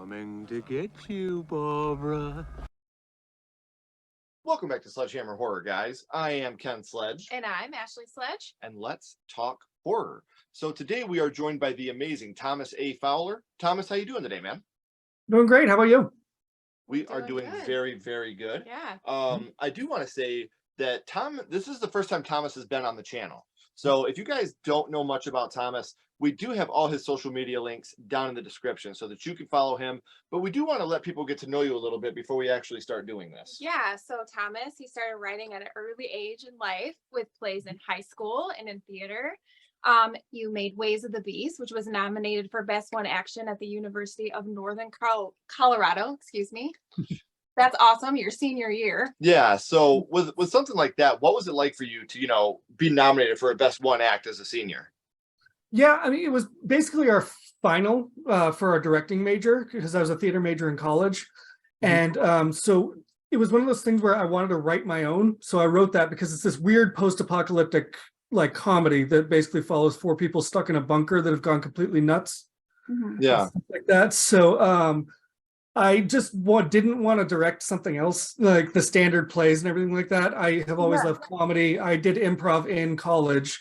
Coming to get you, Barbara. Welcome back to Sledgehammer Horror, guys. I am Ken Sledge. And I'm Ashley Sledge. And let's talk horror. So today we are joined by the amazing Thomas A. Fowler. Thomas, how you doing today, man? Doing great. How about you? We are doing very, very good. Yeah. I do want to say that this is the first time Thomas has been on the channel. So if you guys don't know much about Thomas, we do have all his social media links down in the description so that you can follow him. But we do want to let people get to know you a little bit before we actually start doing this. Yeah. So Thomas, he started writing at an early age in life with plays in high school and in theater. You made Ways of the Beast, which was nominated for Best One Action at the University of Northern Colorado. Excuse me. That's awesome. Your senior year. Yeah. So with something like that, what was it like for you to, be nominated for a Best One Act as a senior? Yeah, I mean, it was basically our final for our directing major because I was a theater major in college. And so it was one of those things where I wanted to write my own. So I wrote that because it's this weird post-apocalyptic like comedy that basically follows four people stuck in a bunker that have gone completely nuts. Yeah. Like that. So I just didn't want to direct something else like the standard plays and everything like that. I have always loved comedy. I did improv in college.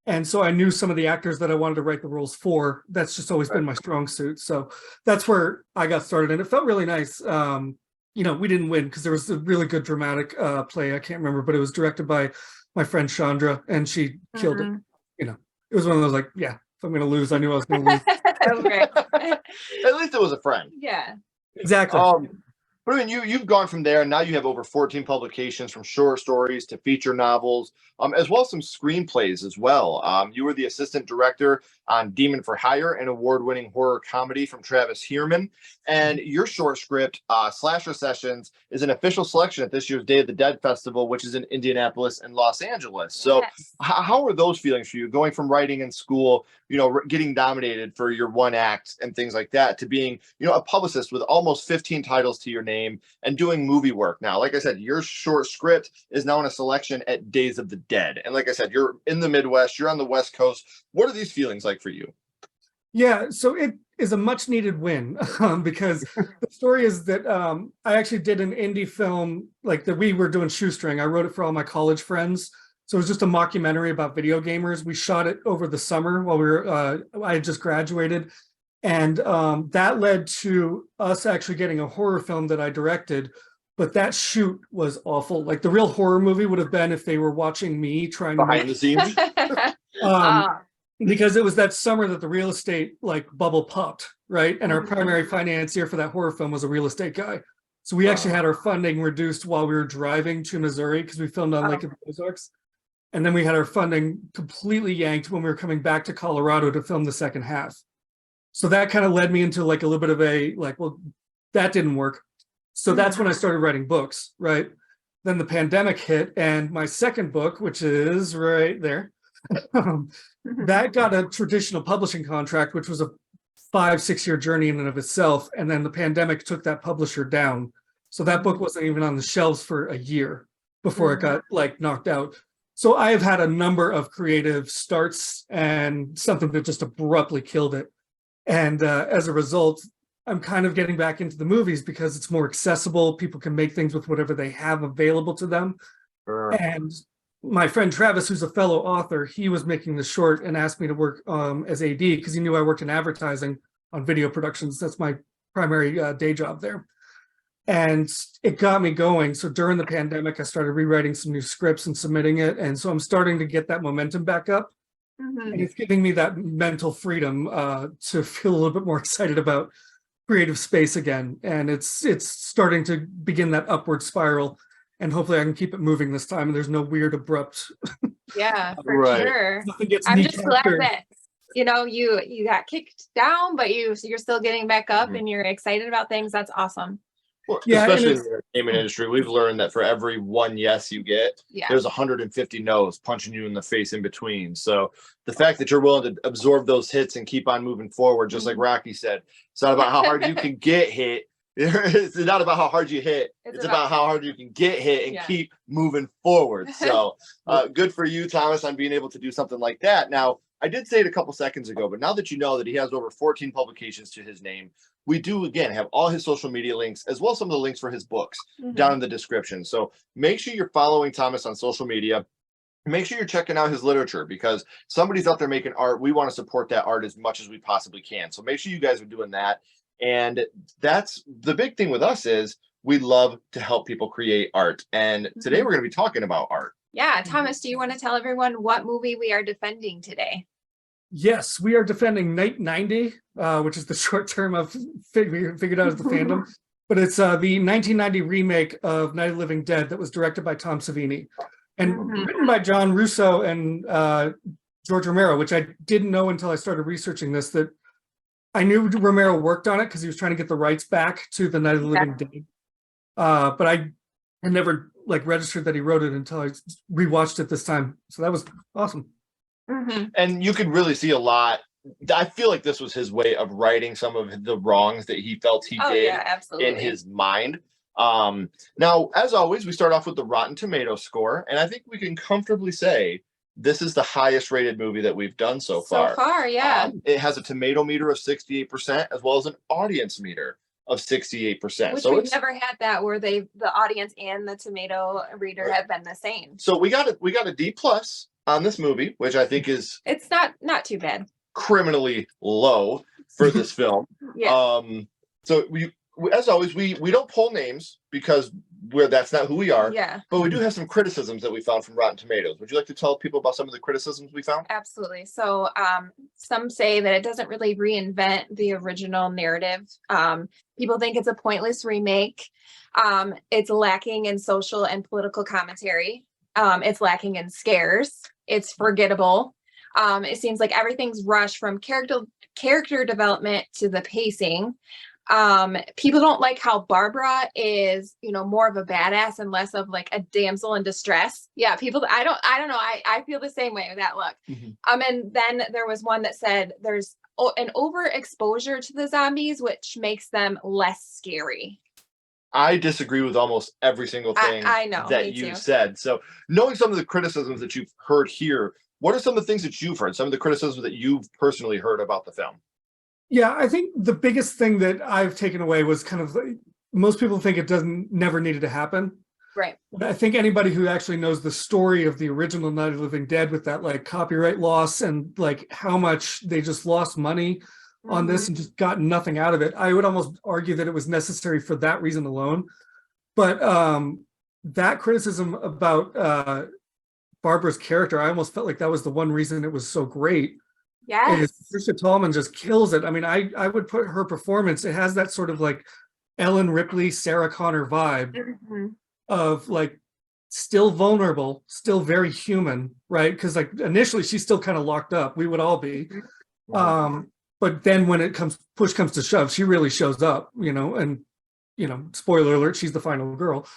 And so I knew some of the actors that I wanted to write the roles for. That's just always been my strong suit. So that's where I got started. And it felt really nice. We didn't win because there was a really good dramatic play. I can't remember, but it was directed by my friend Chandra and she killed it. It was one of those like, yeah, if I'm going to lose, I knew I was going to lose. That was great. At least it was a friend. Yeah. Exactly. But I mean, you've gone from there, and now you have over 14 publications, from short stories to feature novels, as well as some screenplays as well. You were the assistant director on Demon for Hire, an award-winning horror comedy from Travis Heerman. And your short script, Slasher Sessions, is an official selection at this year's Day of the Dead Festival, which is in Indianapolis and Los Angeles. So how are those feelings for you, going from writing in school, getting nominated for your one act and things like that, to being, a publicist with almost 15 titles to your name and doing movie work now? Like I said, your short script is now in a selection at Days of the Dead. And like I said, you're in the Midwest, you're on the West Coast. What are these feelings like for you? Yeah, so it is a much needed win because the story is that I actually did an indie film like that we were doing shoestring. I wrote it for all my college friends. So it was just a mockumentary about video gamers. We shot it over the summer while I had just graduated. And that led to us actually getting a horror film that I directed. But that shoot was awful. Like the real horror movie would have been if they were watching me trying behind the scenes. Because it was that summer that the real estate like bubble popped, right? And our primary financier for that horror film was a real estate guy. So we actually had our funding reduced while we were driving to Missouri because we filmed on Lake of the Ozarks. And then we had our funding completely yanked when we were coming back to Colorado to film the second half. So that kind of led me into like a little bit of a like, well, that didn't work. So that's when I started writing books, right? Then the pandemic hit and my second book, which is right there, that got a traditional publishing contract, which was a 5-6 year journey in and of itself. And then the pandemic took that publisher down. So that book wasn't even on the shelves for a year before it got like knocked out. So I have had a number of creative starts and something that just abruptly killed it. And as a result, I'm kind of getting back into the movies because it's more accessible. People can make things with whatever they have available to them. Sure. And my friend Travis, who's a fellow author, he was making the short and asked me to work as AD because he knew I worked in advertising on video productions. That's my primary day job there. And it got me going. So during the pandemic, I started rewriting some new scripts and submitting it. And so I'm starting to get that momentum back up. And it's giving me that mental freedom to feel a little bit more excited about creative space again. And it's starting to begin that upward spiral. And hopefully I can keep it moving this time and there's no weird abrupt. Yeah, for sure. I'm just glad that you got kicked down, but you're still getting back up and you're excited about things. That's awesome. Well, yeah, especially in the entertainment industry, we've learned that for every one yes you get, there's 150 no's punching you in the face in between. So the fact that you're willing to absorb those hits and keep on moving forward, just like Rocky said, it's not about how hard you can get hit. It's not about how hard you hit. It's about how hard you can get hit and keep moving forward. So good for you, Thomas, on being able to do something like that. Now, I did say it a couple seconds ago, but now that you know that he has over 14 publications to his name, we do again have all his social media links as well as some of the links for his books down in the description. So make sure you're following Thomas on social media. Make sure you're checking out his literature because somebody's out there making art. We want to support that art as much as we possibly can. So make sure you guys are doing that. And that's the big thing with us is we love to help people create art. And today we're going to be talking about art. Yeah, Thomas, do you want to tell everyone what movie we are defending today? Yes, we are defending Night 90, which is the short term of figured out as the fandom. But it's the 1990 remake of Night of the Living Dead that was directed by Tom Savini and written by John Russo and George Romero, which I didn't know until I started researching this, that I knew Romero worked on it because he was trying to get the rights back to the Night of the Living Dead. But I never registered that he wrote it until I rewatched it this time. So that was awesome. And you could really see a lot. I feel like this was his way of righting some of the wrongs that he felt he did in his mind. Now, as always, we start off with the Rotten Tomatoes score, and I think we can comfortably say this is the highest rated movie that we've done so far. So far, yeah. It has a tomato meter of 68% as well as an audience meter of 68%. Which so we've never had that where the audience and the tomato reader have been the same. So we got a D+ on this movie, which I think is it's not too bad. Criminally low for this film. So we as always we don't pull names because that's not who we are. Yeah. But we do have some criticisms that we found from Rotten Tomatoes. Would you like to tell people about some of the criticisms we found? Absolutely. So some say that it doesn't really reinvent the original narrative. People think it's a pointless remake. It's lacking in social and political commentary. It's lacking in scares. It's forgettable. It seems like everything's rushed from character development to the pacing. People don't like how Barbara is, more of a badass and less of like a damsel in distress. Yeah, people, I don't know. I feel the same way with that look. And then there was one that said there's an overexposure to the zombies, which makes them less scary. I disagree with almost every single thing I know, that you said. So knowing some of the criticisms that you've heard here, what are some of the things that you've heard? Some of the criticisms that you've personally heard about the film? Yeah, I think the biggest thing that I've taken away was kind of most people think it never needed to happen. Right. But I think anybody who actually knows the story of the original Night of the Living Dead with that copyright loss and how much they just lost money on this and just got nothing out of it, I would almost argue that it was necessary for that reason alone. But that criticism about Barbara's character, I almost felt like that was the one reason it was so great. Yes. Patricia Tallman just kills it. I mean, I would put her performance, it has that sort of Ellen Ripley, Sarah Connor vibe of still vulnerable, still very human, right? Because initially she's still kind of locked up. We would all be. But then when push comes to shove, she really shows up, and, spoiler alert, she's the final girl.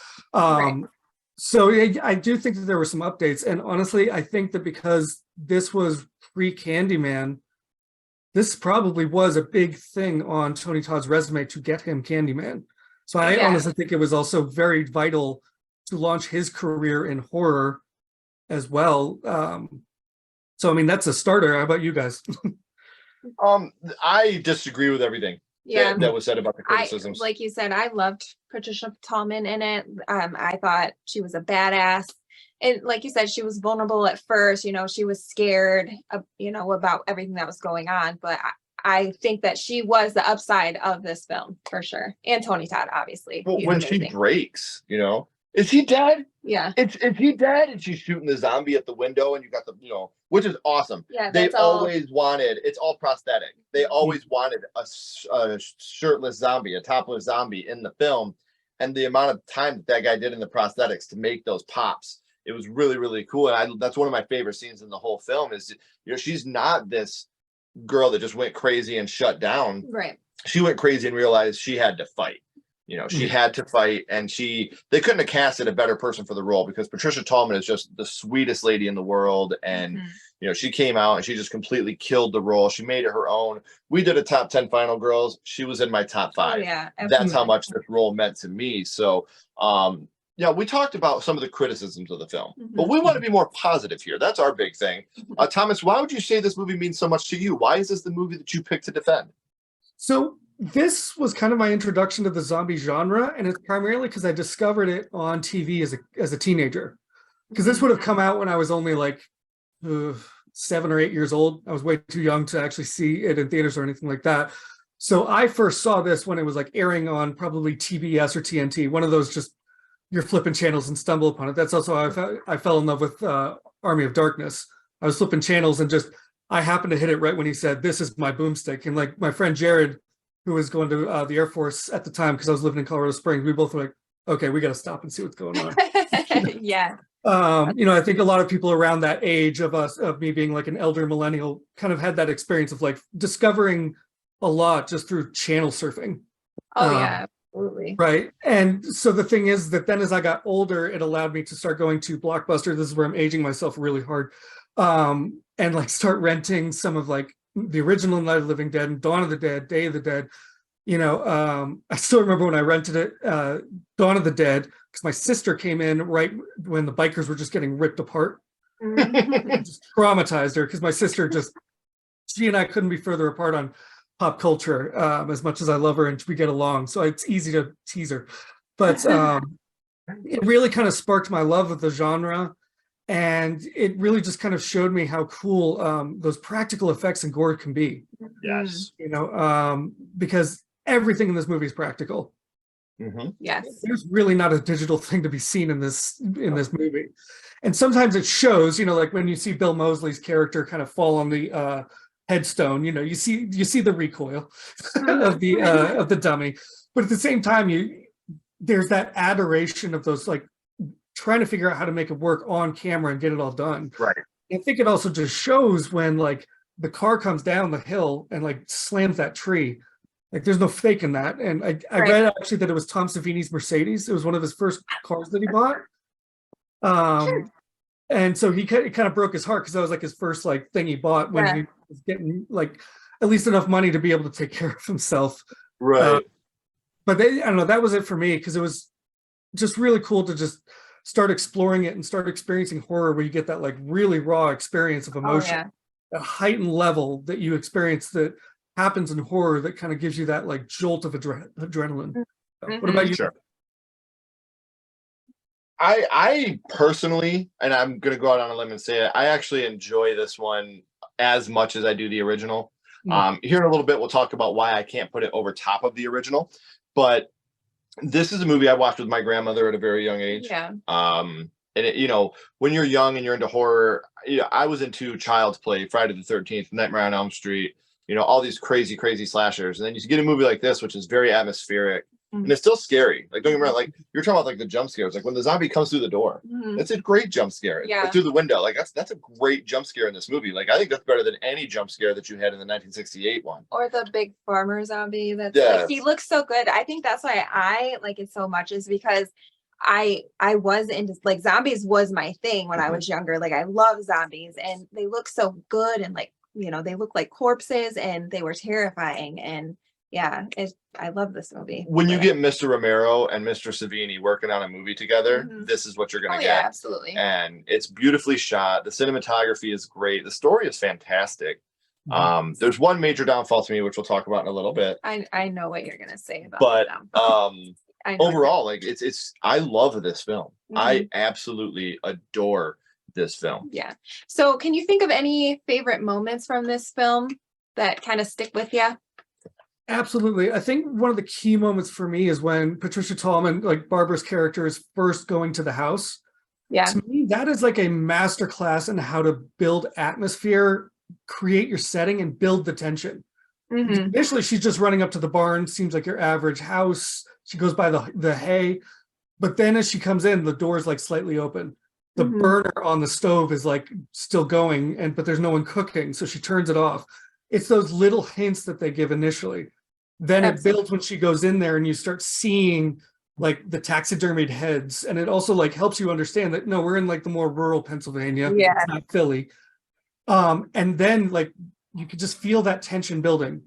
So I do think that there were some updates. And honestly, I think that because this was pre-Candyman, this probably was a big thing on Tony Todd's resume to get him Candyman. So I honestly think it was also very vital to launch his career in horror as well. So, I mean, that's a starter. How about you guys? I disagree with everything that was said about the criticisms. Like you said, I loved Patricia Tallman in it. I thought she was a badass. And like you said, she was vulnerable at first, she was scared, about everything that was going on. But I think that she was the upside of this film for sure. And Tony Todd, obviously. Well, when she breaks, is he dead? Yeah. Is he dead? And she's shooting the zombie at the window and you got the, which is awesome. Yeah. They always wanted, it's all prosthetic. They always wanted a shirtless zombie, a topless zombie in the film. And the amount of time that guy did in the prosthetics to make those pops, it was really, really cool. And that's one of my favorite scenes in the whole film is, she's not this girl that just went crazy and shut down. Right. She went crazy and realized she had to fight. She had to fight, and they couldn't have casted a better person for the role because Patricia Tallman is just the sweetest lady in the world. And, she came out and she just completely killed the role. She made it her own. We did a top 10 final girls. She was in my top 5. Yeah. That's how much this role meant to me. So, Yeah, we talked about some of the criticisms of the film, but Mhm. we want to be more positive here. That's our big thing. Thomas, why would you say this movie means so much to you? Why is this the movie that you picked to defend? So this was kind of my introduction to the zombie genre, and it's primarily because I discovered it on TV as a teenager. Because this would have come out when I was only like 7 or 8 years old. I was way too young to actually see it in theaters or anything like that. So I first saw this when it was like airing on probably TBS or TNT, one of those just you're flipping channels and stumble upon it. That's also how I fell in love with Army of Darkness. I was flipping channels and just I happened to hit it right when he said, "This is my boomstick." And like my friend Jared, who was going to the Air Force at the time because I was living in Colorado Springs, we both were like, "Okay, we got to stop and see what's going on." Yeah. I think a lot of people around that age of me being like an elder millennial, kind of had that experience of like discovering a lot just through channel surfing. Oh yeah, absolutely. Right. And so the thing is that then as I got older, it allowed me to start going to Blockbuster. This is where I'm aging myself really hard. And like start renting some of like the original Night of the Living Dead and Dawn of the Dead, Day of the Dead. I still remember when I rented it, Dawn of the Dead, because my sister came in right when the bikers were just getting ripped apart. It just traumatized her because my sister she and I couldn't be further apart on pop culture as much as I love her and we get along. So it's easy to tease her. But it really kind of sparked my love of the genre. And it really just kind of showed me how cool those practical effects and gore can be. Yes. Because everything in this movie is practical. Yes. There's really not a digital thing to be seen in this movie. And sometimes it shows, like when you see Bill Moseley's character kind of fall on the headstone, you see the recoil of the dummy. But at the same time, there's that adoration of those like trying to figure out how to make it work on camera and get it all done. Right. I think it also just shows when like the car comes down the hill and like slams that tree. Like there's no faking that. And I read actually that it was Tom Savini's Mercedes. It was one of his first cars that he bought. And so it kind of broke his heart because that was like his first like thing he bought when he was getting like at least enough money to be able to take care of himself. Right. But I don't know, that was it for me because it was just really cool to just start exploring it and start experiencing horror where you get that like really raw experience of emotion, a heightened level that you experience that happens in horror that kind of gives you that like jolt of adrenaline. What about you? Sure. I personally, and I'm going to go out on a limb and say it, I actually enjoy this one as much as I do the original. Here in a little bit, we'll talk about why I can't put it over top of the original. But this is a movie I watched with my grandmother at a very young age. Yeah. And it, when you're young and you're into horror, I was into Child's Play, Friday the 13th, Nightmare on Elm Street, all these crazy, crazy slashers. And then you get a movie like this, which is very atmospheric. And it's still scary. Like, don't get me wrong, like you're talking about like the jump scares. Like when the zombie comes through the door, that's a great jump scare. Yeah. Like, through the window. Like that's a great jump scare in this movie. Like I think that's better than any jump scare that you had in the 1968 one. Or the big farmer zombie. That's like, he looks so good. I think that's why I like it so much is because I was into like zombies was my thing when I was younger. Like I love zombies and they look so good and like, they look like corpses and they were terrifying. And yeah, I love this movie. When you get Mr. Romero and Mr. Savini working on a movie together, this is what you're going to get. Yeah, absolutely. And it's beautifully shot. The cinematography is great. The story is fantastic. There's one major downfall to me, which we'll talk about in a little bit. I know what you're going to say about but that. Overall, like I love this film. I absolutely adore this film. Yeah. So can you think of any favorite moments from this film that kind of stick with you? Absolutely. I think one of the key moments for me is when Patricia Tallman, like Barbara's character, is first going to the house. Yeah. To me, that is like a masterclass in how to build atmosphere, create your setting, and build the tension. Initially, she's just running up to the barn, seems like your average house. She goes by the hay. But then as she comes in, the door's like slightly open. The burner on the stove is like still going, but there's no one cooking. So she turns it off. It's those little hints that they give initially. Then it builds when she goes in there and you start seeing like the taxidermied heads. And it also like helps you understand that, no, we're in like the more rural Pennsylvania. Yeah. It's not Philly. And then like you could just feel that tension building.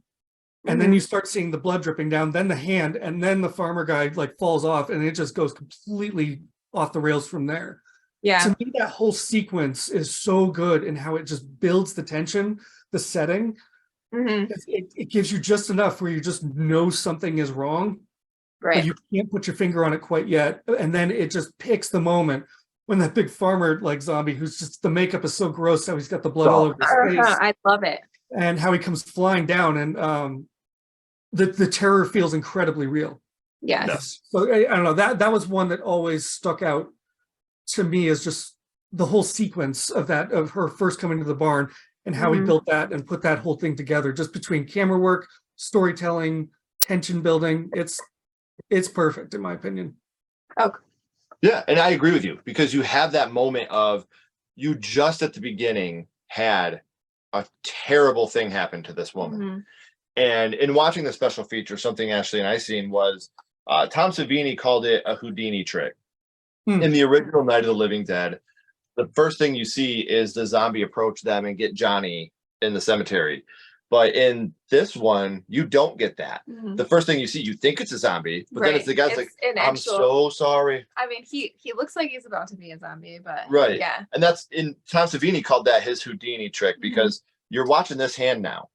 And then you start seeing the blood dripping down, then the hand, and then the farmer guy like falls off and it just goes completely off the rails from there. Yeah. To me, that whole sequence is so good in how it just builds the tension, the setting. Mhm. It gives you just enough where you just know something is wrong, but Right. you can't put your finger on it quite yet. And then it just picks the moment when that big farmer like zombie, who's just, the makeup is so gross, how he's got the blood all over his face, I love it. and how he comes flying down, and the terror feels incredibly real. Yes. Yes. So I don't know, that was one that always stuck out to me as just the whole sequence of that, of her first coming to the barn and how he Mhm. built that and put that whole thing together, just between camera work, storytelling, tension building. It's perfect in my opinion. Oh, Yeah, and I agree with you, because you have that moment of, you just at the beginning had a terrible thing happen to this woman. mhm. And in watching the special feature, something Ashley and I seen was Tom Savini called it a Houdini trick. Hmm. In the original Night of the Living Dead, the first thing you see is the zombie approach them and get Johnny in the cemetery. But in this one, you don't get that. Mhm. The first thing you see, you think it's a zombie, but then it's the guy's like, an I'm actual, so sorry. I mean, he looks like he's about to be a zombie, but Right. yeah. And that's in Tom Savini called that his Houdini trick, because you're watching this hand now.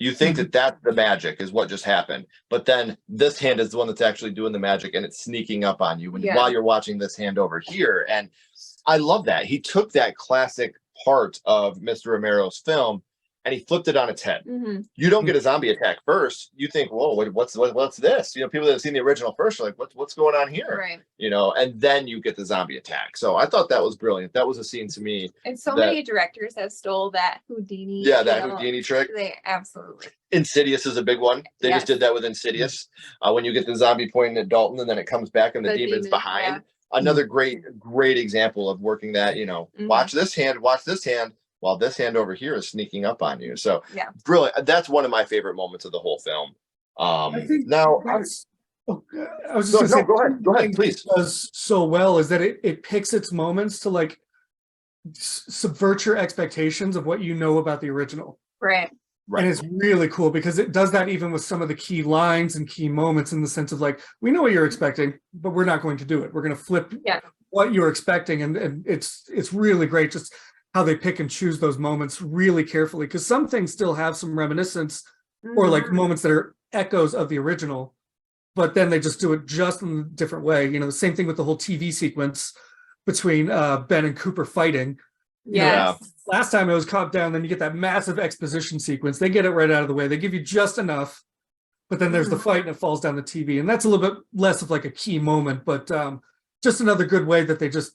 You think that that's the magic is what just happened, but then this hand is the one that's actually doing the magic, and it's sneaking up on you Yeah. while you're watching this hand over here. And I love that he took that classic part of Mr. Romero's film and he flipped it on its head. Mhm. You don't get a zombie attack first. You think, whoa, what's this? You know, people that have seen the original first are like, what's going on here? Right. You know, and then you get the zombie attack. So I thought that was brilliant. That was a scene to me. And so that- many directors have stole that Houdini. Yeah, that you know, Houdini trick. They absolutely. Insidious is a big one. They just Yes. did that with Insidious. When you get the zombie pointing at Dalton and then it comes back and the demon's demon, behind. yeah. Another great example of working that, you know, watch this hand, while this hand over here is sneaking up on you. So Yeah. brilliant. That's one of my favorite moments of the whole film. I think Now that's, I was just no, gonna say, go ahead, thing please. it does so well is that it picks its moments to like subvert your expectations of what you know about the original. Right. Right. And it's really cool because it does that even with some of the key lines and key moments, in the sense of like, we know what you're expecting, but we're not going to do it. We're going to flip Yeah. what you're expecting. And it's really great just how they pick and choose those moments really carefully, because some things still have some reminiscence or like Mhm. moments that are echoes of the original, but then they just do it just in a different way. You know, the same thing with the whole TV sequence between Ben and Cooper fighting. You know, Yes. last time it was caught down, then you get that massive exposition sequence. They get it right out of the way. They give you just enough, but then there's the fight and it falls down the TV. And that's a little bit less of like a key moment, but just another good way that they just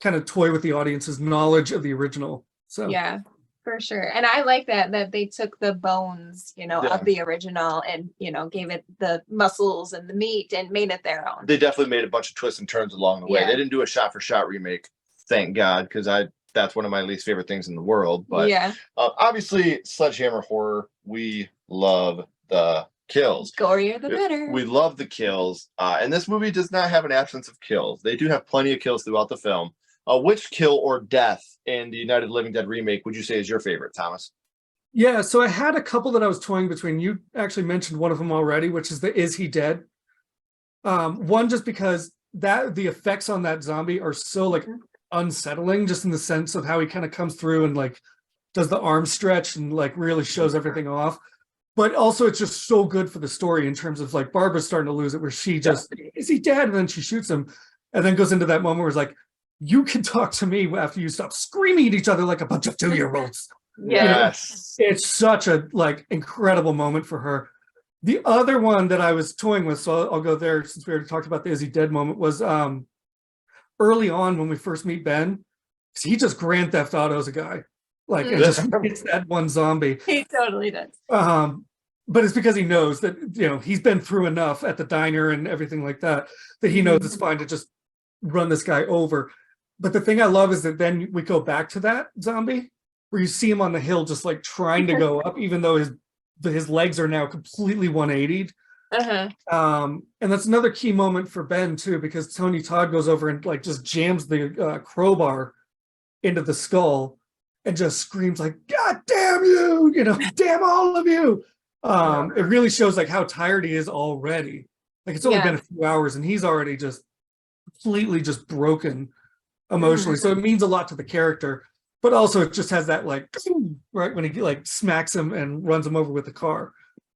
kind of toy with the audience's knowledge of the original. So Yeah, for sure. And I like that they took the bones, you know, Yeah. of the original and, you know, gave it the muscles and the meat and made it their own. They definitely made a bunch of twists and turns along the way. Yeah. They didn't do a shot for shot remake, thank God, because that's one of my least favorite things in the world. But yeah. Obviously, Sledgehammer Horror, we love the kills. Gorier the better. We love the kills. And this movie does not have an absence of kills. They do have plenty of kills throughout the film. Which kill or death in the United Living Dead remake would you say is your favorite, Thomas? yeah, so I had a couple that I was toying between. You actually mentioned one of them already, which is the "Is he dead?" One, just because that the effects on that zombie are so like unsettling, just in the sense of how he kind of comes through and like does the arm stretch and like really shows everything off. But also it's just so good for the story in terms of like Barbara's starting to lose it, where she just, is he dead? And then she shoots him and then goes into that moment where it's like, you can talk to me after you stop screaming at each other like a bunch of 2-year-olds. Yes. It's such a like incredible moment for her. The other one that I was toying with, so I'll go there since we already talked about the "Is he dead?" moment, was early on when we first meet Ben, because he just Grand Theft Autos a guy, like, and just hits that one zombie. He totally does. But it's because he knows that, you know, he's been through enough at the diner and everything like that, that he knows it's fine to just run this guy over. But the thing I love is that then we go back to that zombie where you see him on the hill just like trying to go up, even though his legs are now completely 180'd. And that's another key moment for Ben too, because Tony Todd goes over and like just jams the crowbar into the skull and just screams like, "God damn you, you know, damn all of you." It really shows like how tired he is already. Like it's only been a few hours and he's already just completely just broken emotionally. So it means a lot to the character, but also it just has that like right when he like smacks him and runs him over with the car.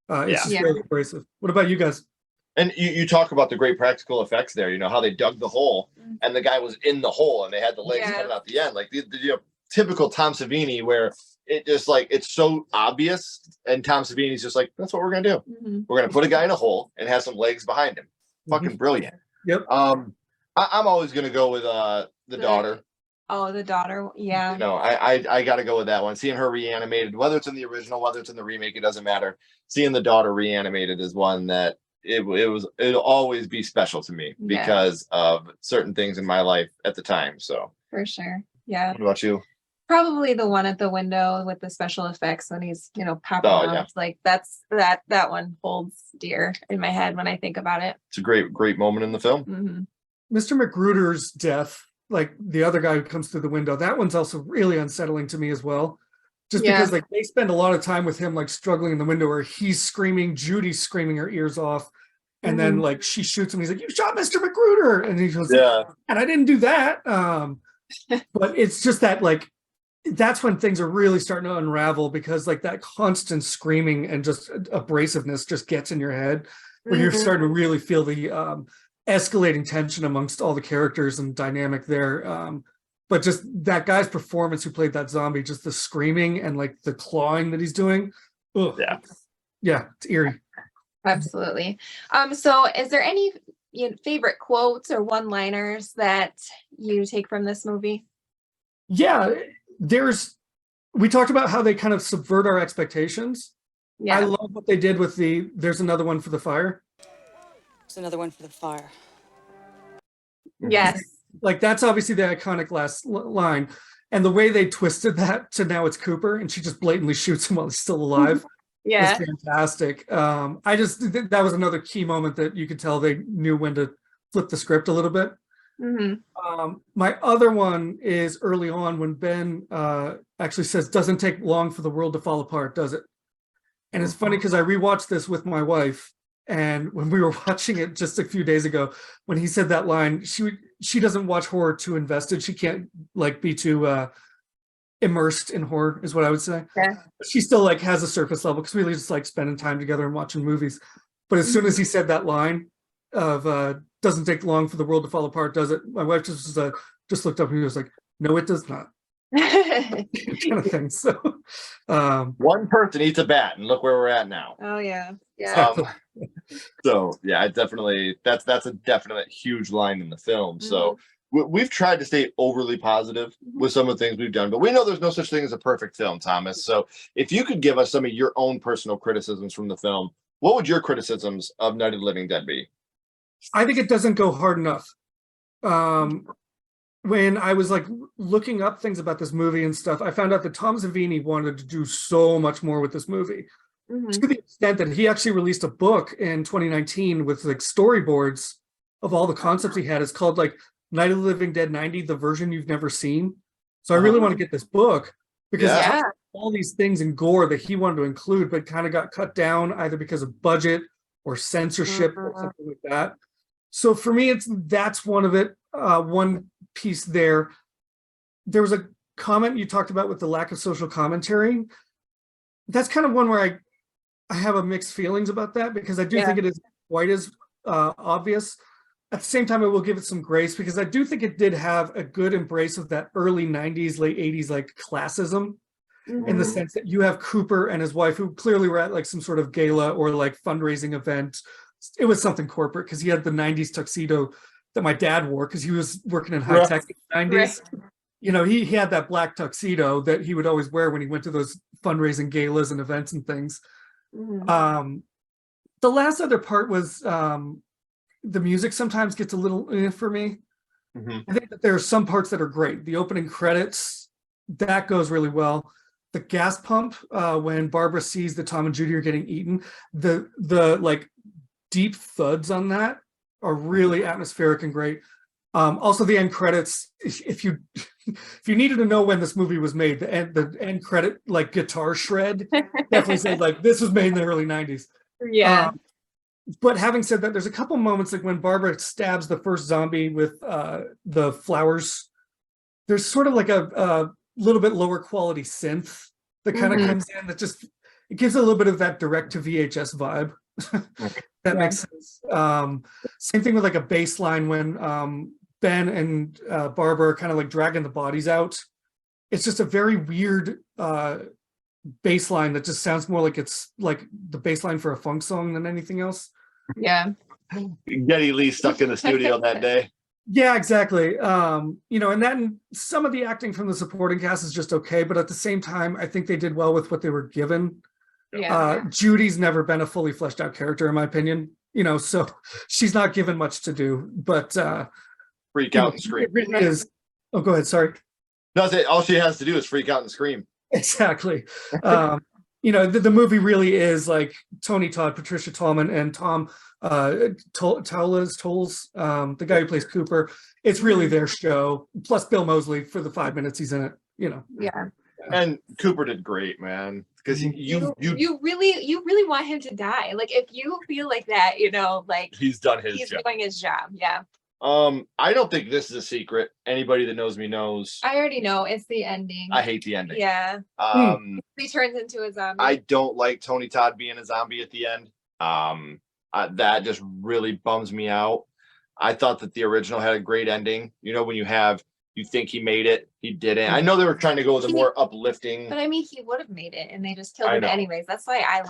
It's just really abrasive. What about you guys? And you talk about the great practical effects there. You know how they dug the hole, and the guy was in the hole, and they had the legs coming out the end, like the typical Tom Savini, where it just like it's so obvious, and Tom Savini's just like, that's what we're gonna do. We're gonna put a guy in a hole and have some legs behind him. Fucking brilliant. Yep. I'm always gonna go with the daughter. Oh, the daughter. Yeah. You know, I got to go with that one. Seeing her reanimated, whether it's in the original, whether it's in the remake, it doesn't matter. Seeing the daughter reanimated is one that it'll always be special to me because of certain things in my life at the time. So for sure. Yeah. What about you? Probably the one at the window with the special effects when he's, popping out. Like that one holds dear in my head when I think about it. It's a great moment in the film. Mr. Magruder's death, like the other guy who comes through the window, that one's also really unsettling to me as well. Just because like they spend a lot of time with him like struggling in the window where he's screaming, Judy's screaming her ears off, and then like she shoots him. He's like, "You shot Mr. Magruder," and he goes, "And I didn't do that." But it's just that like that's when things are really starting to unravel because like that constant screaming and just abrasiveness just gets in your head where you're starting to really feel the escalating tension amongst all the characters and dynamic there. But just that guy's performance who played that zombie, just the screaming and like the clawing that he's doing. Ugh. Yeah, it's eerie. Absolutely. So is there any favorite quotes or one-liners that you take from this movie? Yeah, we talked about how they kind of subvert our expectations. I love what they did with there's another one for the fire. There's another one for the fire. Yes. Like that's obviously the iconic last line, and the way they twisted that to now it's Cooper and she just blatantly shoots him while he's still alive. Was fantastic. That was another key moment that you could tell they knew when to flip the script a little bit. My other one is early on when Ben actually says, "Doesn't take long for the world to fall apart, does it?" And it's funny because I rewatched this with my wife, and when we were watching it just a few days ago, when he said that line, she doesn't watch horror too invested. She can't like be too immersed in horror, is what I would say. She still like has a surface level because we just like spending time together and watching movies. But as soon as he said that line of "doesn't take long for the world to fall apart, does it?" My wife just looked up and he was like, "No, it does not." Kind of thing. So one person eats a bat and look where we're at now. Oh yeah. So yeah, that's a definite huge line in the film. So we've tried to stay overly positive with some of the things we've done, but we know there's no such thing as a perfect film, Thomas. So if you could give us some of your own personal criticisms from the film, what would your criticisms of Night of the Living Dead be? I think it doesn't go hard enough. When I was like looking up things about this movie and stuff, I found out that Tom Savini wanted to do so much more with this movie, to the extent that he actually released a book in 2019 with like storyboards of all the concepts he had. It's called like Night of the Living Dead 90, the version you've never seen. So I really want to get this book because it has all these things in gore that he wanted to include, but kind of got cut down either because of budget or censorship or something like that. So for me, that's one of it. One piece there. There was a comment you talked about with the lack of social commentary. That's kind of one where I have a mixed feelings about that because I do think it is quite as obvious. At the same time, I will give it some grace because I do think it did have a good embrace of that early 90s, late 80s, like classism in the sense that you have Cooper and his wife who clearly were at like some sort of gala or like fundraising event. It was something corporate because he had the 90s tuxedo that my dad wore because he was working in high tech in the 90s. He had that black tuxedo that he would always wear when he went to those fundraising galas and events and things. The last other part was the music sometimes gets a little for me. I think that there are some parts that are great. The opening credits, that goes really well. The gas pump, when Barbara sees that Tom and Judy are getting eaten, the like deep thuds on that are really atmospheric and great. Also the end credits, if you needed to know when this movie was made, the end credit like guitar shred definitely said like this was made in the early 90s. but having said that, there's a couple moments like when Barbara stabs the first zombie with the flowers. There's sort of like a little bit lower quality synth that kind of comes in that just it gives a little bit of that direct to VHS vibe. That makes sense. Same thing with like a bass line when Ben and Barbara are kind of like dragging the bodies out. It's just a very weird bass line that just sounds more like it's like the bass line for a funk song than anything else. Yeah. Geddy Lee stuck in the studio that day. Yeah, exactly. You know, and then some of the acting from the supporting cast is just okay, but at the same time, I think they did well with what they were given. Yeah. Judy's never been a fully fleshed out character, in my opinion. You know, so she's not given much to do, but Freak out and scream. it really is. Oh, go ahead. Sorry. No, all she has to do is freak out and scream. Exactly. You know, the movie really is like Tony Todd, Patricia Tallman, and Tom Tolles, the guy who plays Cooper. It's really their show. Plus Bill Moseley for the 5 minutes he's in it. You know. Yeah. And Cooper did great, man. Because you really want him to die. Like if you feel like that, you know, like he's done his he's job. doing his job. Yeah. I don't think this is a secret. Anybody that knows me knows. I already know it's the ending. I hate the ending. Yeah. He turns into a zombie. I don't like Tony Todd being a zombie at the end. That just really bums me out. I thought that the original had a great ending. You know, when you think he made it, he didn't. I know they were trying to go with a more uplifting. But I mean, he would have made it, and they just killed him anyways. That's why I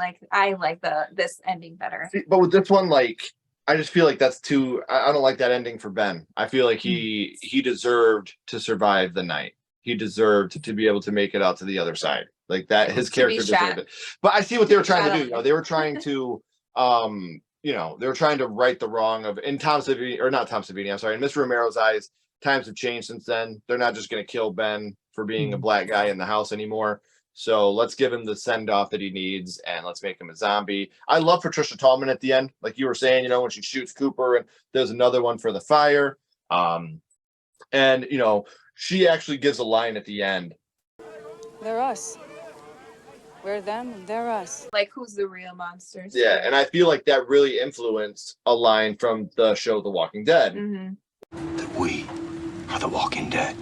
like this ending better. See, but with this one, like, I just feel like that's too. I don't like that ending for Ben. I feel like he deserved to survive the night. He deserved to be able to make it out to the other side. Like that, his character deserved it. But I see what they were trying to do. You know, they were trying to, you know, they were trying to right the wrong of in Tom Savini, or not Tom Savini. I'm sorry, in Mr. Romero's eyes. Times have changed since then. They're not just going to kill Ben for being a black guy in the house anymore. So let's give him the send off that he needs and let's make him a zombie. I love Patricia Tallman at the end. Like you were saying, you know, when she shoots Cooper and there's another one for the fire. And, you know, she actually gives a line at the end. They're us. We're them, they're us. Like, who's the real monsters? Yeah. And I feel like that really influenced a line from the show The Walking Dead. That we are the Walking Dead.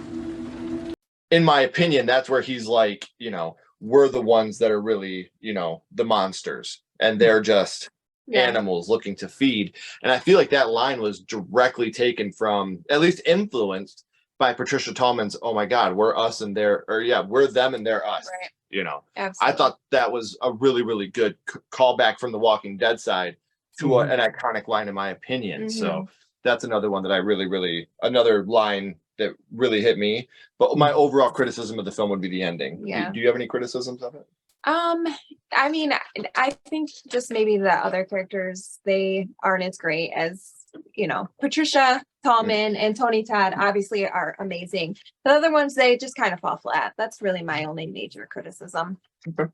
In my opinion, that's where he's like, you know, we're the ones that are really, you know, the monsters and they're just animals looking to feed. And I feel like that line was directly taken from, at least influenced by Patricia Tallman's, oh my God, we're us and they're, or yeah, we're them and they're us. Right. You know, Absolutely. I thought that was a really, really good callback from the Walking Dead side to an iconic line, in my opinion. So that's another one that I really, another line that really hit me. But my overall criticism of the film would be the ending. Yeah. Do you have any criticisms of it? I mean, I think just maybe the other characters, they aren't as great as, you know, Patricia Tallman and Tony Todd obviously are amazing. The other ones, they just kind of fall flat. That's really my only major criticism. Okay.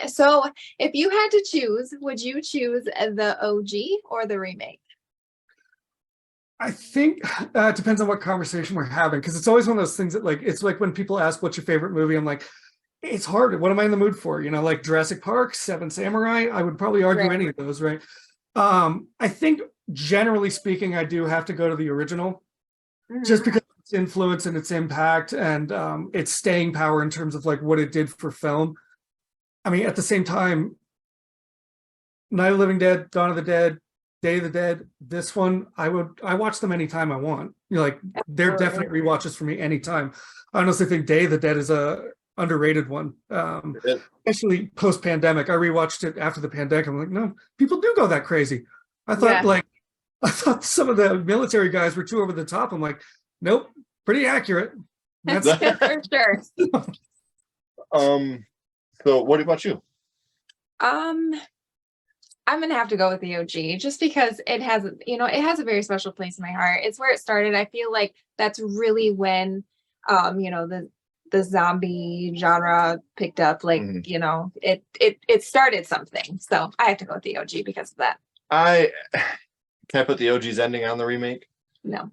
So if you had to choose, would you choose the OG or the remake? I think it depends on what conversation we're having, because it's always one of those things that, like, it's like when people ask what's your favorite movie, I'm like, it's hard. What am I in the mood for? You know, like Jurassic Park, Seven Samurai. I would probably argue any of those, right? I think generally speaking, I do have to go to the original, just because of its influence and its impact and its staying power in terms of like what it did for film. I mean, at the same time, Night of the Living Dead, Dawn of the Dead, Day of the Dead, this one, I watch them anytime I want. You know, like they're definite rewatches for me anytime. I honestly think Day of the Dead is a underrated one, especially post-pandemic. I rewatched it after the pandemic. I'm like, no, people do go that crazy. I thought some of the military guys were too over the top. I'm like, nope, pretty accurate. That's for sure. So what about you? I'm gonna have to go with the OG just because it has, you know, it has a very special place in my heart. It's where it started. I feel like that's really when, you know, the zombie genre picked up. Like, you know, it started something. So I have to go with the OG because of that. Can I put the OG's ending on the remake? No.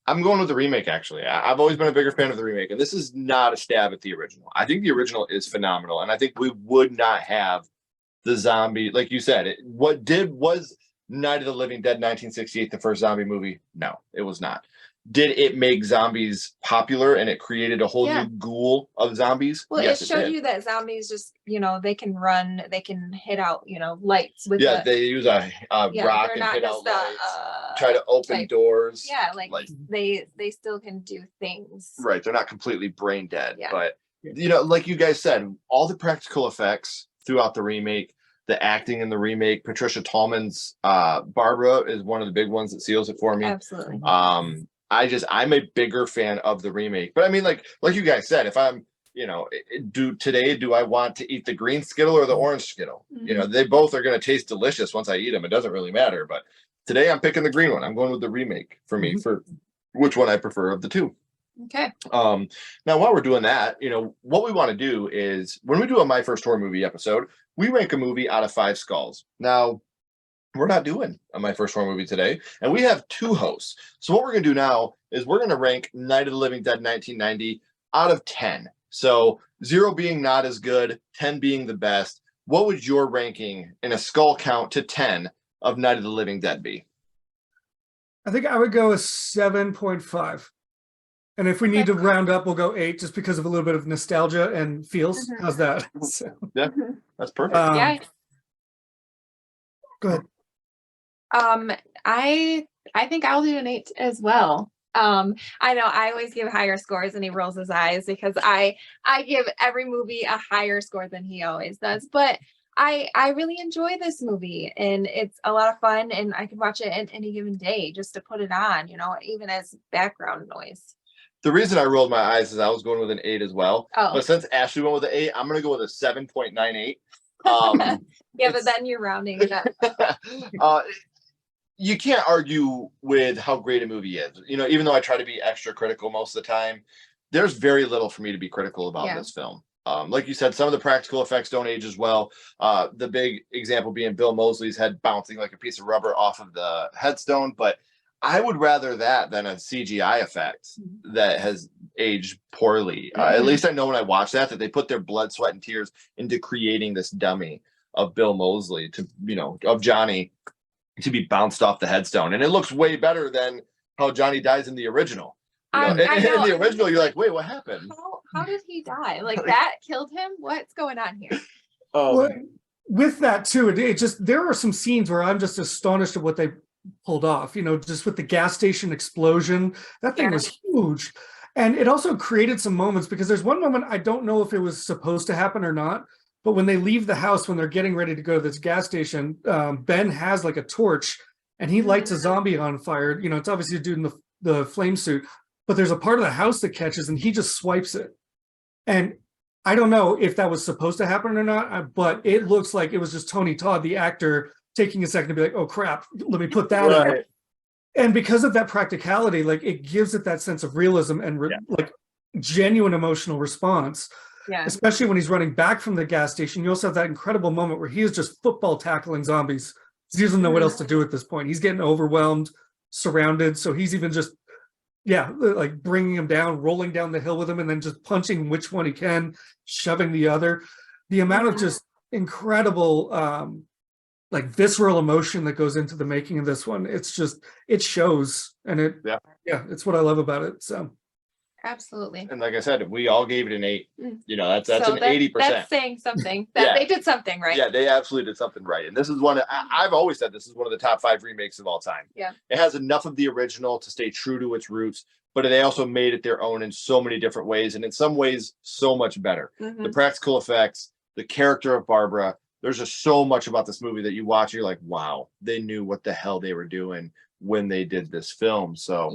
I'm going with the remake, actually. I've always been a bigger fan of the remake, and this is not a stab at the original. I think the original is phenomenal, and I think we would not have the zombie, like you said, was Night of the Living Dead 1968 the first zombie movie? No, it was not. Did it make zombies popular and it created a whole new ghoul of zombies? Well, Yes, it showed did. you that zombies just, they can run, they can hit out, lights with They use a rock they're and not hit out just lights, try to open like, doors. yeah, like they still can do things. Right, they're not completely brain dead, Yeah. but like you guys said, all the practical effects throughout the remake, the acting in the remake, Patricia Tallman's Barbara is one of the big ones that seals it for me. Absolutely. I'm a bigger fan of the remake, but I mean, like you guys said, if I'm, do I want to eat the green Skittle or the orange Skittle? Mhm. They both are going to taste delicious once I eat them. It doesn't really matter, but today I'm picking the green one. I'm going with the remake for me for which one I prefer of the two. Okay. Now while we're doing that, what we want to do is when we do a My First Horror Movie episode, we rank a movie out of 5 skulls. Now, we're not doing a My First Horror Movie today, and we have 2 hosts. So what we're going to do now is we're going to rank Night of the Living Dead 1990 out of 10. So 0 being not as good, 10 being the best. What would your ranking in a skull count to 10 of Night of the Living Dead be? I think I would go a 7.5. And if we need to round up, we'll go 8 just because of a little bit of nostalgia and feels. Mhm. How's that? So, Yeah, that's perfect. Yeah. Go ahead. I think I'll do an 8 as well. I know I always give higher scores and he rolls his eyes because I give every movie a higher score than he always does. But I really enjoy this movie and it's a lot of fun and I can watch it at any given day just to put it on, even as background noise. The reason I rolled my eyes is I was going with an 8 as well. Oh. But since Ashley went with an 8, I'm going to go with a 7.98. Yeah, but then you're rounding it up. You can't argue with how great a movie is. Even though I try to be extra critical most of the time, there's very little for me to be critical about this film. Like you said, some of the practical effects don't age as well. The big example being Bill Moseley's head bouncing like a piece of rubber off of the headstone. But I would rather that than a CGI effect that has aged poorly. At least I know when I watch that they put their blood, sweat, and tears into creating this dummy of Bill Moseley of Johnny to be bounced off the headstone. And it looks way better than how Johnny dies in the original. In the original, you're like, wait, what happened? How did he die? Like that killed him? What's going on here? Well, with that too, it just, there are some scenes where I'm just astonished at what they pulled off, just with the gas station explosion. That thing was huge. And it also created some moments because there's one moment, I don't know if it was supposed to happen or not, but when they leave the house, when they're getting ready to go to this gas station, Ben has like a torch and he lights a zombie on fire. It's obviously a dude in the flame suit, but there's a part of the house that catches and he just swipes it. And I don't know if that was supposed to happen or not, but it looks like it was just Tony Todd, the actor, taking a second to be like, oh crap, let me put that out. And because of that practicality, like it gives it that sense of realism and like genuine emotional response. Yeah. Especially when he's running back from the gas station. You also have that incredible moment where he is just football tackling zombies. He doesn't know what else to do at this point. He's getting overwhelmed, surrounded. So he's even just, like bringing him down, rolling down the hill with him, and then just punching which one he can, shoving the other. The amount of just incredible, like visceral emotion that goes into the making of this one. It's just, it shows. And it's what I love about it. So. Absolutely. And like I said, we all gave it an 8. That's an 80%. That's saying something. That they did something right. Yeah, they absolutely did something right. And this is one I've always said this is one of the top 5 remakes of all time. Yeah. It has enough of the original to stay true to its roots, but they also made it their own in so many different ways, and in some ways so much better. The practical effects, the character of Barbara, there's just so much about this movie that you watch, you're like, wow, they knew what the hell they were doing when they did this film. So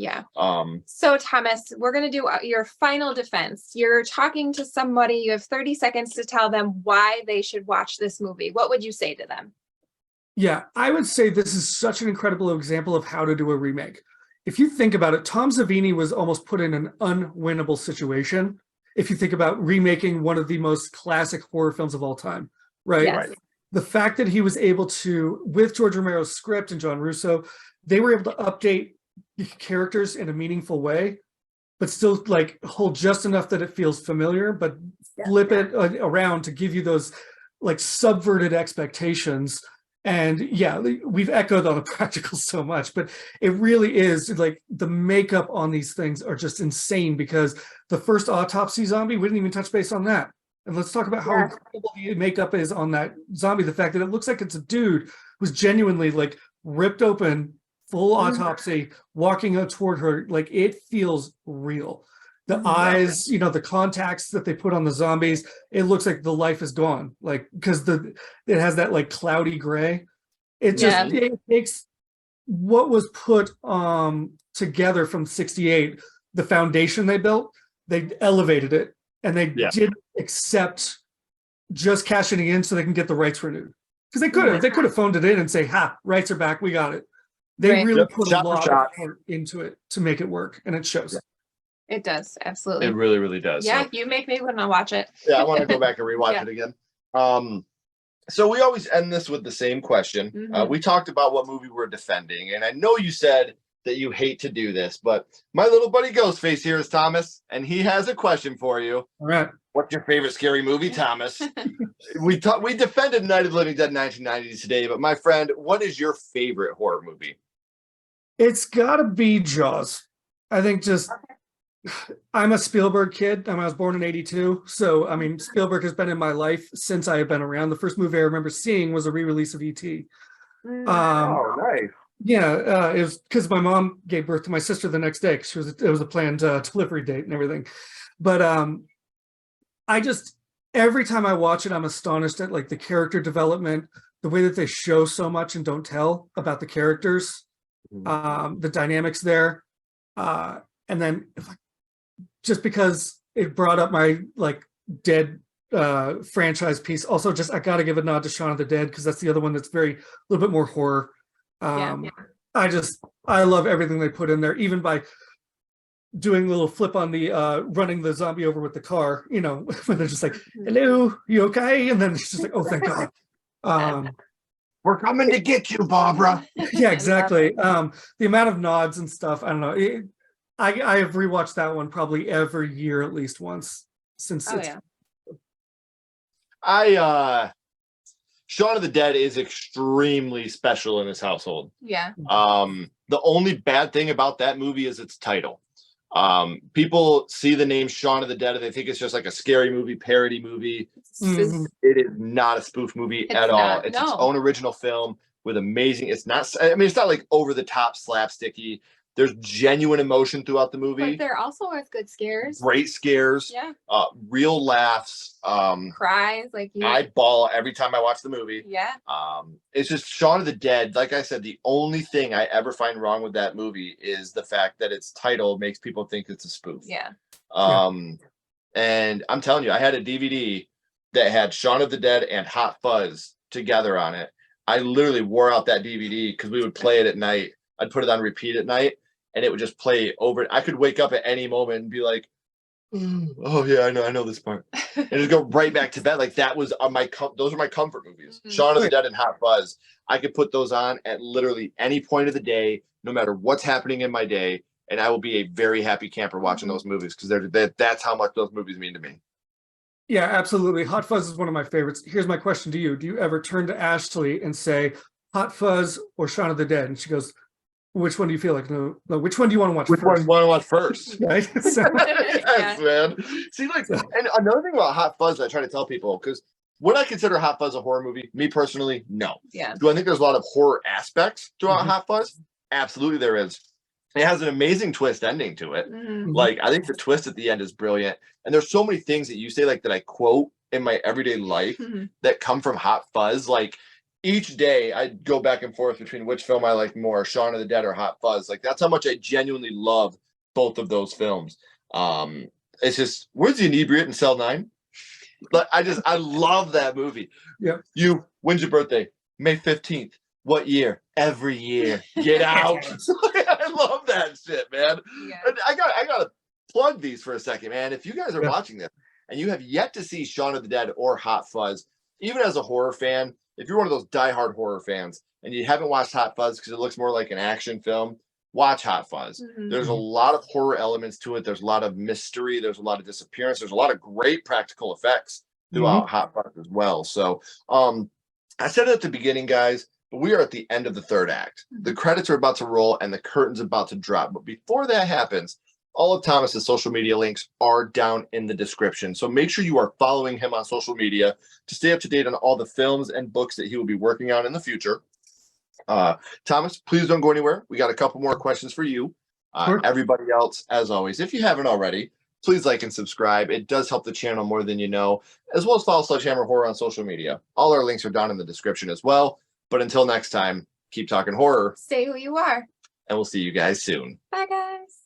so Thomas, we're going to do your final defense. You're talking to somebody, you have 30 seconds to tell them why they should watch this movie. What would you say to them? Yeah, I would say this is such an incredible example of how to do a remake. If you think about it, Tom Savini was almost put in an unwinnable situation. If you think about remaking one of the most classic horror films of all time, right? Yes. The fact that he was able to, with George Romero's script and John Russo, they were able to update the characters in a meaningful way, but still like hold just enough that it feels familiar, but flip it around to give you those like subverted expectations. And yeah, we've echoed on the practicals so much, but it really is like the makeup on these things are just insane, because the first autopsy zombie, we didn't even touch base on that. And let's talk about how incredible the makeup is on that zombie. The fact that it looks like it's a dude who's genuinely like ripped open, full autopsy, walking out toward her. Like it feels real. The eyes, you know, the contacts that they put on the zombies, it looks like the life is gone. Like, because it has that like cloudy gray. It just it takes what was put together from 68, the foundation they built, they elevated it, and they didn't accept just cashing it in so they can get the rights renewed. Because they could have phoned it in and say, ha, rights are back, we got it. They really put a lot of effort into it to make it work, and it shows. It does, absolutely. It really, really does. Yeah, so. you make me want to watch it. Yeah, I want to go back and rewatch it again. So we always end this with the same question. We talked about what movie we're defending, and I know you said that you hate to do this, but my little buddy Ghostface here is Thomas, and he has a question for you. All right. What's your favorite scary movie, Thomas? We defended Night of the Living Dead 1990s today, but my friend, what is your favorite horror movie? It's got to be Jaws. I think just I'm a Spielberg kid. I was born in 82. So, I mean, Spielberg has been in my life since I have been around. The first movie I remember seeing was a re-release of E.T. Oh, nice. Yeah, it was because my mom gave birth to my sister the next day, because it was a planned delivery date and everything. But I just, every time I watch it, I'm astonished at like the character development, the way that they show so much and don't tell about the characters, the dynamics there. And then just because it brought up my like Dead franchise piece, also just I got to give a nod to Shaun of the Dead, because that's the other one that's a little bit more horror. I love everything they put in there, even by doing a little flip on the running the zombie over with the car, you know, when they're just like, hello, you okay? And then it's just like, oh, thank God. We're coming to get you, Barbara. Yeah, exactly. The amount of nods and stuff, I don't know. I have rewatched that one probably every year at least once since Shaun of the Dead is extremely special in his household. Yeah. The only bad thing about that movie is its title. People see the name Shaun of the Dead and they think it's just like a scary movie, parody movie. It is not a spoof movie at all. It's its own original film with amazing. It's not like over the top slapsticky. There's genuine emotion throughout the movie. But there also are good scares. Great scares. Yeah. Real laughs. Cries. Like you. I bawl every time I watch the movie. Yeah. It's just Shaun of the Dead. Like I said, the only thing I ever find wrong with that movie is the fact that its title makes people think it's a spoof. Yeah. And I'm telling you, I had a DVD that had Shaun of the Dead and Hot Fuzz together on it. I literally wore out that DVD because we would play it at night. I'd put it on repeat at night, and it would just play over. I could wake up at any moment and be like, "Oh yeah, I know this part," and just go right back to bed. Like that was on those are my comfort movies. Shaun of the Dead and Hot Fuzz. I could put those on at literally any point of the day, no matter what's happening in my day, and I will be a very happy camper watching those movies because that's how much those movies mean to me. Yeah, absolutely. Hot Fuzz is one of my favorites. Here's my question to you: do you ever turn to Ashley and say, "Hot Fuzz" or "Shaun of the Dead"? And she goes, "Which one do you feel like? No, which one do you want to watch Which first? one do you want to watch first?" Right? So, yes, man. See, like, and another thing about Hot Fuzz that I try to tell people, because would I consider Hot Fuzz a horror movie? Me personally, no. Yeah. Do I think there's a lot of horror aspects throughout Hot Fuzz? Absolutely, there is. It has an amazing twist ending to it. Like, I think the twist at the end is brilliant. And there's so many things that you say, like, that I quote in my everyday life that come from Hot Fuzz. Like, each day I go back and forth between which film I like more, Shaun of the Dead or Hot Fuzz. Like, that's how much I genuinely love both of those films. It's just, where's the inebriate in Cell 9? Like, I love that movie. Yeah. When's your birthday? May 15th. What year? Every year. Get out. I love that shit, man. Yeah. And I gotta plug these for a second, man. If you guys are watching this and you have yet to see Shaun of the Dead or Hot Fuzz, even as a horror fan, if you're one of those diehard horror fans and you haven't watched Hot Fuzz because it looks more like an action film, watch Hot Fuzz. There's a lot of horror elements to it. There's a lot of mystery. There's a lot of disappearance. There's a lot of great practical effects throughout Hot Fuzz as well. So I said it at the beginning, guys, but we are at the end of the third act. The credits are about to roll and the curtain's about to drop. But before that happens, all of Thomas's social media links are down in the description. So make sure you are following him on social media to stay up to date on all the films and books that he will be working on in the future. Thomas, please don't go anywhere. We got a couple more questions for you. Sure. Everybody else, as always, if you haven't already, please like and subscribe. It does help the channel more than you know, as well as follow Sledgehammer Horror on social media. All our links are down in the description as well. But until next time, keep talking horror, Stay who you are. and we'll see you guys soon. Bye, guys.